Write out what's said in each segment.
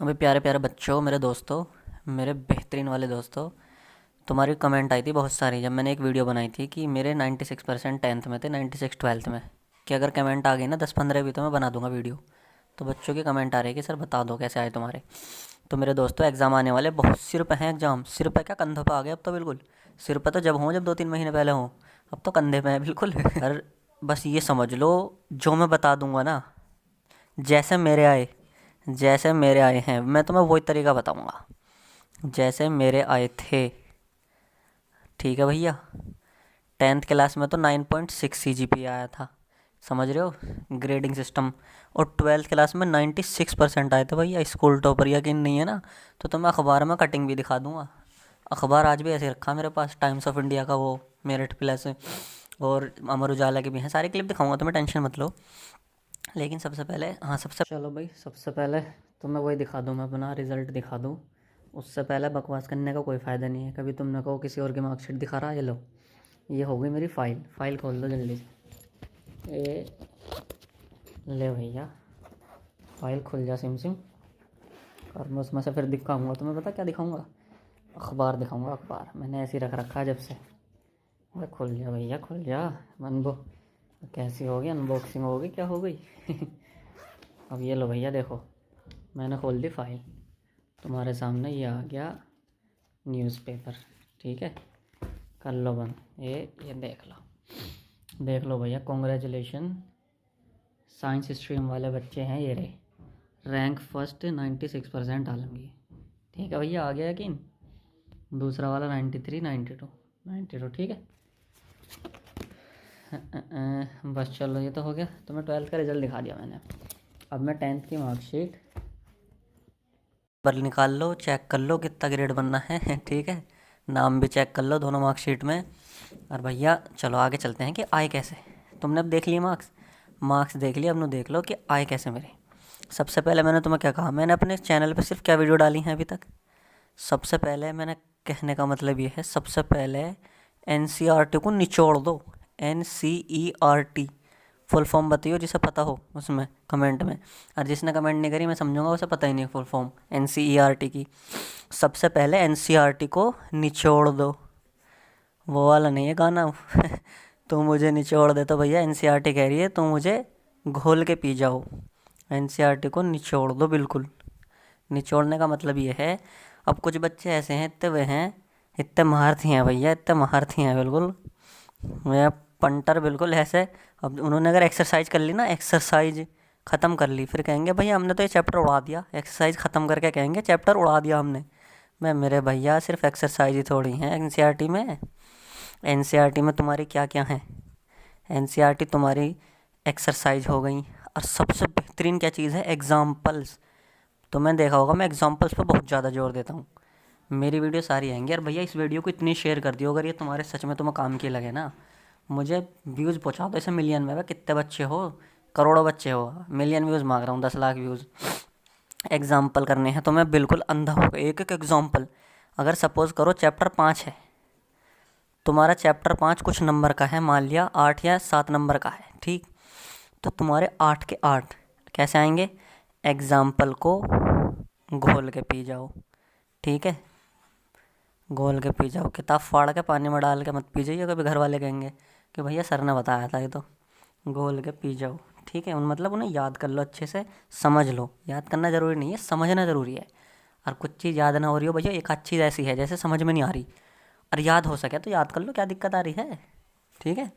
अबे प्यारे प्यारे बच्चों, मेरे दोस्तों, मेरे बेहतरीन वाले दोस्तों, तुम्हारी कमेंट आई थी बहुत सारी जब मैंने एक वीडियो बनाई थी कि मेरे 96% टेंथ में थे, 96 ट्वेल्थ में। कि अगर कमेंट आ गई ना 10-15 भी तो मैं बना दूंगा वीडियो। तो बच्चों की कमेंट आ रही है कि सर बता दो कैसे आए तुम्हारे। तो मेरे दोस्तों, एग्ज़ाम आने वाले, बहुत सिर पे हैं एग्ज़ाम। सिर पे क्या, कंधों पे आ गए अब तो बिल्कुल। सिर पे तो जब हों, जब 2-3 महीने पहले हों। अब तो कंधे पे हैं बिल्कुल। अरे बस ये समझ लो, जो मैं बता दूंगा ना, जैसे मेरे आए, जैसे मेरे आए हैं मैं तुम्हें वही तरीका बताऊंगा जैसे मेरे आए थे। ठीक है भैया। टेंथ क्लास में तो 9.6 CGPA आया था, समझ रहे हो, ग्रेडिंग सिस्टम। और ट्वेल्थ क्लास में 96% आए थे भैया, स्कूल टॉपर। यकीन नहीं है ना, तो मैं अखबार में कटिंग भी दिखा दूंगा। अखबार आज भी ऐसे रखा मेरे पास, टाइम्स ऑफ इंडिया का, वो मेरिट प्लस, और अमर उजाला के भी हैं, सारे क्लिप दिखाऊंगा तुम्हें, टेंशन मत लो। लेकिन सबसे पहले, हाँ सबसे चलो भाई, सबसे पहले तो मैं वही दिखा दूँ, मैं अपना रिज़ल्ट दिखा दूँ। उससे पहले बकवास करने का कोई फ़ायदा नहीं है। कभी तुमने कहो किसी और की मार्कशीट दिखा रहा है, ये लो, ये हो गई मेरी फ़ाइल। फ़ाइल खोल दो जल्दी से। ये ले भैया, फ़ाइल खुल जा सिम सिम। और मैं उसमें से फिर दिखाऊंगा तुम्हें, पता क्या दिखाऊंगा? अखबार दिखाऊंगा, अखबार मैंने ऐसे ही रख रखा है जब से। अरे खुल जा भैया, खुल जा। अनबो कैसी होगी, अनबॉक्सिंग होगी, क्या हो गई? अब ये लो भैया, देखो मैंने खोल दी फाइल, तुम्हारे सामने ये आ गया न्यूज़पेपर। ठीक है, कर लो बंद। ये देख लो, देख लो भैया, कॉन्ग्रेचुलेशन। साइंस स्ट्रीम वाले बच्चे हैं ये रहे, रैंक फर्स्ट 96% आलमगीर। ठीक है भैया, आ गया यकीन। दूसरा वाला 93, 92, 92। ठीक है। बस चलो, ये तो हो गया। तो मैं ट्वेल्थ का रिज़ल्ट दिखा दिया मैंने। अब मैं टेंथ की मार्कशीट पर निकाल लो, चेक कर लो कितना ग्रेड बनना है। ठीक है, नाम भी चेक कर लो दोनों मार्कशीट में। और भैया चलो आगे चलते हैं कि आए कैसे। तुमने अब देख लिए मार्क्स, मार्क्स देख लिए, अब नु देख लो कि आए कैसे मेरे। सबसे पहले मैंने तुम्हें क्या कहा, मैंने अपने चैनल पे सिर्फ क्या वीडियो डाली हैं अभी तक। सबसे पहले मैंने, कहने का मतलब ये है, सबसे पहले NCERT को निचोड़ दो। NCERT फुल फॉर्म बताइए, जिसे पता हो उसमें कमेंट में। और जिसने कमेंट नहीं करी, मैं समझूंगा उसे पता ही नहीं फुल फॉर्म NCERT की। सबसे पहले NCERT को निचोड़ दो। वो वाला नहीं है गाना। तू मुझे निचोड़ दे, तो भैया NCERT कह रही है तू मुझे घोल के पी जाओ। NCERT को निचोड़ दो बिल्कुल। निचोड़ने का मतलब ये है, अब कुछ बच्चे ऐसे हैं, इतने वे हैं, इतने महारथी हैं भैया, इतने महारथी हैं बिल्कुल। मैं पंटर बिल्कुल ऐसे। अब उन्होंने अगर एक्सरसाइज कर ली ना, एक्सरसाइज ख़त्म कर ली, फिर कहेंगे भैया हमने तो ये चैप्टर उड़ा दिया। एक्सरसाइज ख़त्म करके कहेंगे चैप्टर उड़ा दिया हमने। मैं, मेरे भैया सिर्फ एक्सरसाइज ही थोड़ी हैं NCERT में। NCERT में तुम्हारी क्या क्या है? NCERT तुम्हारी एक्सरसाइज हो गई। और सबसे बेहतरीन क्या चीज़ है? एग्ज़ाम्पल्स। तो मैंने देखा होगा, मैं एग्जांपल्स पे बहुत ज़्यादा जोर देता हूँ। मेरी वीडियो सारी आएंगी। और भैया इस वीडियो को इतनी शेयर कर दियो, अगर ये तुम्हारे सच में तुम्हें काम की लगे ना, मुझे व्यूज़ पहुँचा दो इसे मिलियन में। भाई कितने बच्चे हो, करोड़ों बच्चे हो, मिलियन व्यूज़ मांग रहा हूँ, 10 लाख व्यूज़। एग्जाम्पल करने हैं तो मैं बिल्कुल अंधा होगा, एक एक एग्जाम्पल। अगर सपोज़ करो चैप्टर 5 है, तुम्हारा चैप्टर 5 कुछ नंबर का है, मान लिया 8 या 7 नंबर का है, ठीक। तो तुम्हारे 8 के 8 कैसे आएंगे? एग्जाम्पल को घोल के पी जाओ। ठीक है, घोल के पी जाओ। किताब फाड़ के पानी में डाल के मत पी जाइए, कभी घर वाले कहेंगे कि भैया सर ने बताया था ये तो। घोल के पी जाओ। ठीक है, उन मतलब उन्हें याद कर लो अच्छे से, समझ लो। याद करना ज़रूरी नहीं है, समझना ज़रूरी है। और कुछ चीज़ याद ना हो रही हो भैया, एक आध चीज़ ऐसी है जैसे समझ में नहीं आ रही, और याद हो सके तो याद कर लो, क्या दिक्कत आ रही है? ठीक है,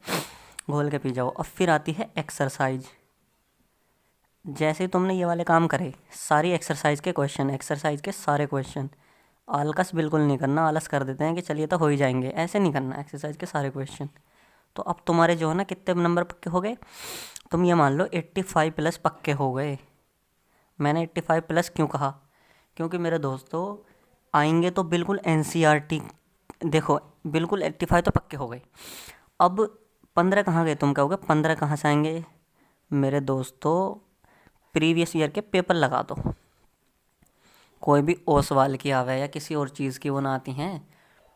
घोल के पी जाओ। अब फिर आती है एक्सरसाइज। जैसे ही तुमने ये वाले काम करे, सारी एक्सरसाइज के क्वेश्चन, एक्सरसाइज के सारे क्वेश्चन, आलकस बिल्कुल नहीं करना। आलस कर देते हैं कि चलिए तो हो ही जाएंगे, ऐसे नहीं करना। एक्सरसाइज के सारे क्वेश्चन। तो अब तुम्हारे जो है ना, कितने नंबर पक्के हो गए? तुम ये मान लो 85 प्लस पक्के हो गए। मैंने 85 प्लस क्यों कहा? क्योंकि मेरे दोस्तों, आएंगे तो बिल्कुल NCERT। देखो, बिल्कुल 85 तो पक्के हो गए। अब 15 कहाँ गए? तुम कहोगे 15 कहाँ से आएंगे? मेरे दोस्तों, प्रीवियस ईयर के पेपर लगा दो। कोई भी ओसवाल की आवे या किसी और चीज़ की वो ना आती हैं,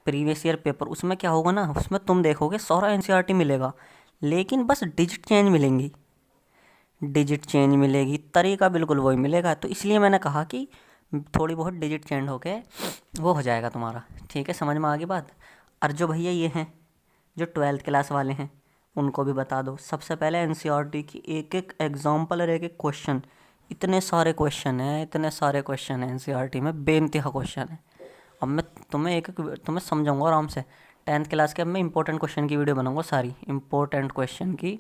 प्रीवियस ईयर पेपर। उसमें क्या होगा ना, उसमें तुम देखोगे सारा NCERT मिलेगा, लेकिन बस डिजिट चेंज मिलेंगी। डिजिट चेंज मिलेगी, तरीका बिल्कुल वही मिलेगा। तो इसलिए मैंने कहा कि थोड़ी बहुत डिजिट चेंज होके वो हो जाएगा तुम्हारा। ठीक है, समझ में आ गई बात। और जो भैया ये हैं जो 12th क्लास वाले हैं उनको भी बता दो। सबसे पहले एनसीईआरटी की एक एक एग्जाम्पल और एक एक क्वेश्चन, इतने सारे क्वेश्चन हैं, इतने सारे क्वेश्चन हैं एनसीईआरटी में, बेइंतहा क्वेश्चन है। अब मैं तुम्हें एक एक तुम्हें समझाऊंगा आराम से। 10th क्लास के अब मैं इंपॉर्टेंट क्वेश्चन की वीडियो बनाऊंगा, सारी इंपॉर्टेंट क्वेश्चन की,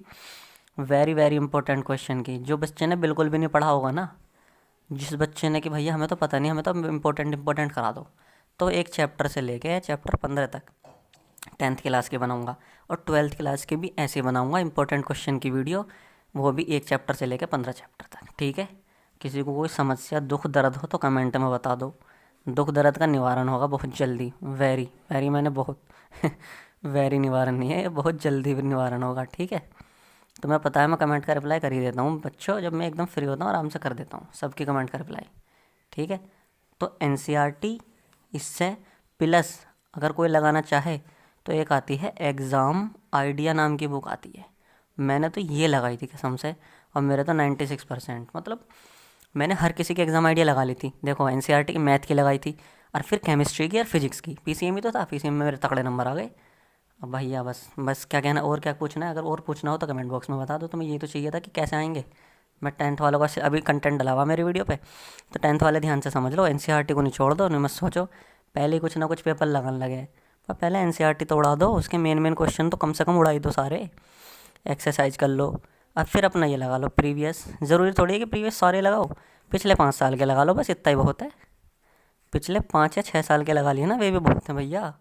वेरी वेरी इंपॉर्टेंट क्वेश्चन की। जो बच्चे ने बिल्कुल भी नहीं पढ़ा होगा ना, जिस बच्चे ने कि भैया हमें तो पता नहीं, हमें तो इंपॉर्टेंट करा दो, तो एक चैप्टर से लेके चैप्टर 15 तक 10th क्लास के बनाऊंगा। और 12th क्लास के भी ऐसे बनाऊंगा इंपॉर्टेंट क्वेश्चन की वीडियो, वो भी एक चैप्टर से लेकर 15 चैप्टर तक। ठीक है, किसी को कोई समस्या दुख दर्द हो तो कमेंट में बता दो, दुख दर्द का निवारण होगा बहुत जल्दी। वेरी वेरी मैंने बहुत वेरी निवारण नहीं है, बहुत जल्दी निवारण होगा। ठीक है, तो मैं पता है मैं कमेंट का रिप्लाई कर ही देता हूँ बच्चों, जब मैं एकदम फ्री होता हूँ आराम से कर देता हूँ सबकी कमेंट का रिप्लाई। ठीक है, तो एनसीईआरटी इससे प्लस अगर कोई लगाना चाहे तो एक आती है एग्ज़ाम आइडिया नाम की बुक आती है। मैंने तो ये लगाई थी कसम से, और मेरे तो 96%, मतलब मैंने हर किसी की एग्ज़ाम आइडिया लगा ली थी। देखो एनसीईआरटी की मैथ की लगाई थी, और फिर केमिस्ट्री की और फिजिक्स की। पीसीएम ही तो था, पीसीएम में मेरे तगड़े नंबर आ गए। अब भैया बस क्या कहना, और क्या पूछना है? अगर और पूछना हो तो कमेंट बॉक्स में बता दो। तुम्हें ये तो चाहिए था कि कैसे आएंगे। मैं 10th वालों का अभी कंटेंट डला हुआ मेरी वीडियो पे, तो 10th वाले ध्यान से समझ लो। एनसीईआरटी को नहीं छोड़ दो, नहीं मत सोचो पहले ही कुछ ना कुछ पेपर लगाने लगे। पर पहले एनसीईआरटी तो उड़ा दो, उसके मेन क्वेश्चन तो कम से कम उड़ाई दो सारे, एक्सरसाइज कर लो। अब फिर अपना ये लगा लो प्रीवियस, ज़रूरी थोड़ी है कि प्रीवियस सारे लगाओ, पिछले 5 साल के लगा लो, बस इतना ही बहुत है। पिछले 5 या 6 साल के लगा लिए ना, वे भी बहुत हैं भैया।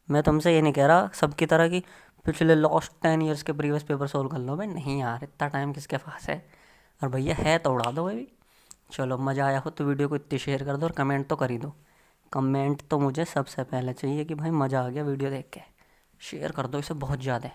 मैं तुमसे ये नहीं कह रहा सबकी तरह कि पिछले लास्ट 10 ईयर्स के प्रीवियस पेपर सोल्व कर लो भाई, नहीं यार इतना टाइम किसके पास है। और भैया है तो उड़ा दो भाई। चलो मज़ा आया हो तो वीडियो को इतनी शेयर कर दो, और कमेंट तो कर ही दो। कमेंट तो मुझे सबसे पहले चाहिए कि भाई मज़ा आ गया वीडियो देख के, शेयर कर दो इसे बहुत ज़्यादा।